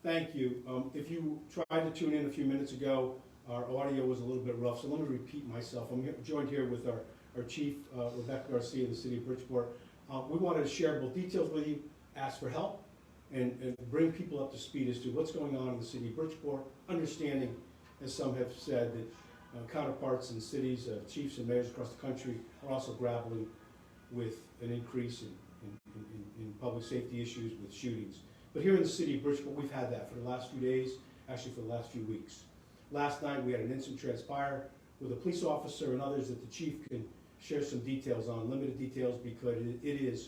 Thank you. If you tried to tune in a few minutes ago, our audio was a little bit rough, so let me repeat myself. I'm joined here with our chief, Rebeca Garcia of the city of Bridgeport. We wanted to share both details with you, ask for help, and bring people up to speed as to what's going on in the city of Bridgeport, understanding, as some have said, that counterparts in cities, chiefs and mayors across the country are also grappling with an increase in public safety issues with shootings. But here in the city of Bridgeport, we've had that for the last few days, actually for the last few weeks. Last night, we had an incident transpire with a police officer and others that the chief can share some details on, limited details, because it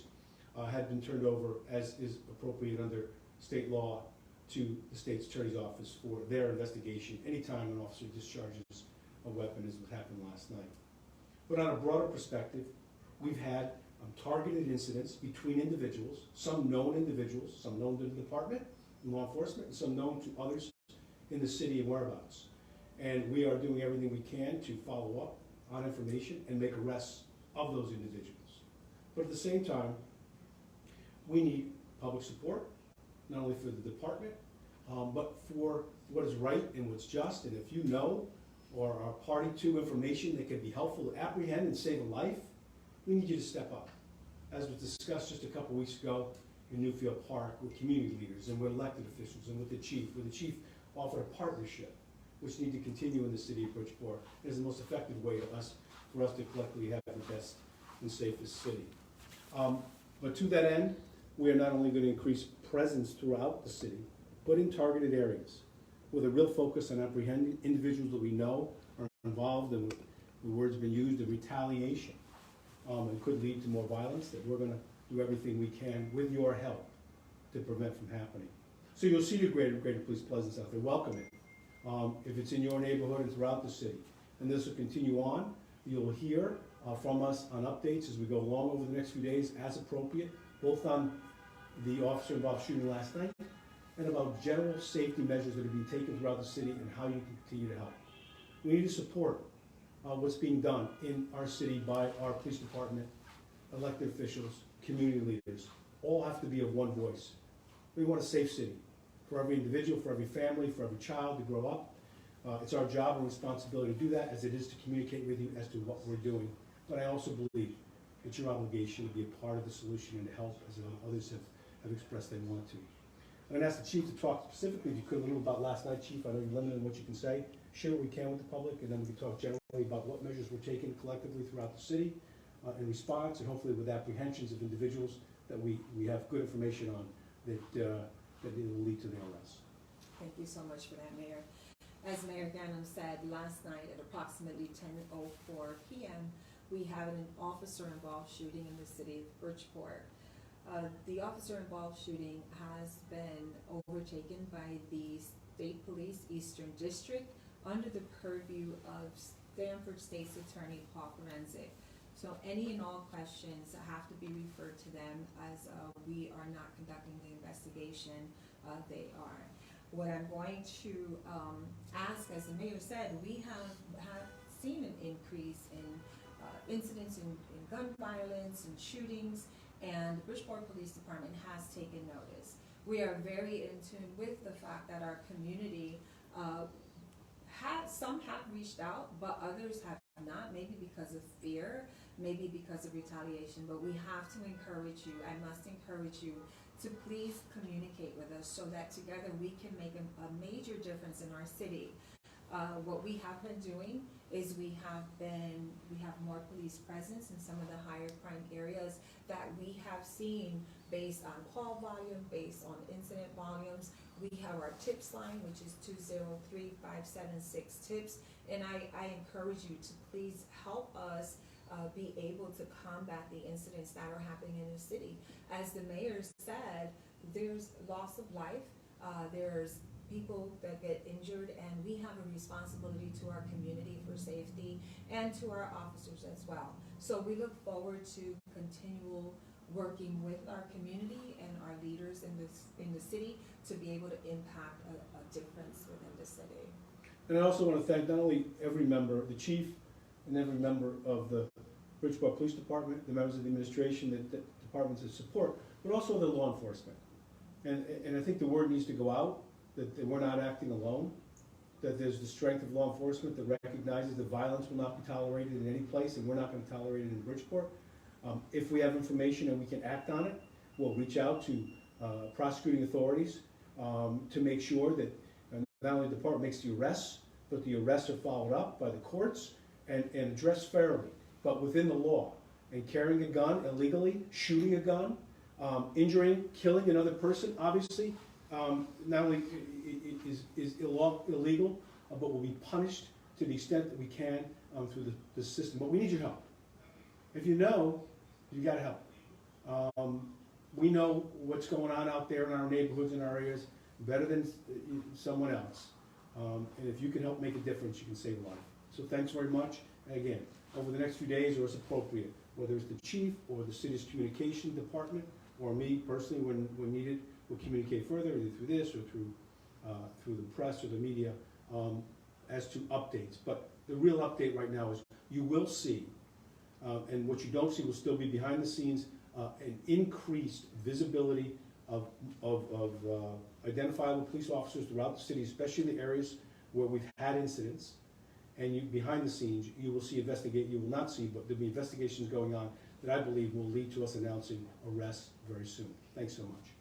had been turned over, as is appropriate under state law, to the state's attorney's office for their investigation anytime an officer discharges a weapon, as what happened last night. But on a broader perspective, we've had targeted incidents between individuals, some known individuals, some known to the department and law enforcement, and some known to others in the city and whereabouts. And we are doing everything we can to follow up on information and make arrests of those individuals. But at the same time, we need public support, not only for the department, but for what is right and what's just. And if you know or are party to information that can be helpful to apprehend and save a life, we need you to step up. As was discussed just a couple weeks ago in Newfield Park with community leaders and with elected officials and with the chief, where the chief offered a partnership which need to continue in the city of Bridgeport. It is the most effective way for us to collectively have the best and safest city. But to that end, we are not only going to increase presence throughout the city, but in targeted areas with a real focus on apprehending individuals that we know are involved in, the word's been used, in retaliation, and could lead to more violence, that we're going to do everything we can with your help to prevent from happening. So you'll see the greater police presence out there. Welcome it. If it's in your neighborhood and throughout the city. And this will continue on. You'll hear from us on updates as we go along over the next few days as appropriate, both on the officer involved shooting last night and about general safety measures that are being taken throughout the city and how you can continue to help. We need to support what's being done in our city by our police department, elected officials, community leaders. All have to be of one voice. We want a safe city for every individual, for every family, for every child to grow up. It's our job and responsibility to do that, as it is to communicate with you as to what we're doing. But I also believe it's your obligation to be a part of the solution and to help, as others have expressed they want to. I'm going to ask the chief to talk specifically, if you could, a little about last night, Chief. I know you're limited in what you can say. Share what we can with the public, and then we can talk generally about what measures we're taking collectively throughout the city in response, and hopefully with apprehensions of individuals that we have good information on that will lead to their arrest. Thank you so much for that, Mayor. As Mayor Ganim said, last night at approximately 10:04 p.m., we had an officer-involved shooting in the city of Bridgeport. The officer-involved shooting has been overtaken by the State Police Eastern District under the purview of Stanford State's Attorney Paul Forensic. So any and all questions have to be referred to them, as we are not conducting the investigation, they are. What I'm going to ask, as the mayor said, we have seen an increase in incidents in gun violence and shootings, and the Bridgeport Police Department has taken notice. We are very in tune with the fact that our community some have reached out, but others have not, maybe because of fear, maybe because of retaliation. But we have to encourage you, I must encourage you, to please communicate with us so that together we can make a major difference in our city. What we have been doing is we have more police presence in some of the higher crime areas that we have seen based on call volume, based on incident volumes. We have our tips line, which is 203-576 tips, and I encourage you to please help us be able to combat the incidents that are happening in the city. As the mayor said, there's loss of life, there's people that get injured, and we have a responsibility to our community for safety and to our officers as well. So we look forward to continual working with our community and our leaders in the city to be able to impact a difference within the city. And I also want to thank not only every member, the chief, and every member of the Bridgeport Police Department, the members of the administration, the departments of support, but also the law enforcement. And I think the word needs to go out that we're not acting alone, that there's the strength of law enforcement that recognizes that violence will not be tolerated in any place, and we're not going to tolerate it in Bridgeport. If we have information and we can act on it, we'll reach out to prosecuting authorities to make sure that not only the department makes the arrests, but the arrests are followed up by the courts and addressed fairly, but within the law. And carrying a gun illegally, shooting a gun, injuring, killing another person, obviously, not only is illegal, but will be punished to the extent that we can through the system. But we need your help. If you know, you got to help. We know what's going on out there in our neighborhoods and our areas better than someone else. And if you can help make a difference, you can save a life. So thanks very much. And again, over the next few days, or as appropriate, whether it's the chief or the city's communication department, or me personally, when needed, we'll communicate further, either through this or through the press or the media, as to updates. But the real update right now is you will see, and what you don't see will still be behind the scenes, an increased visibility of identifiable police officers throughout the city, especially in the areas where we've had incidents. And behind the scenes, you will see you will not see, but there'll be investigations going on that I believe will lead to us announcing arrests very soon. Thanks so much.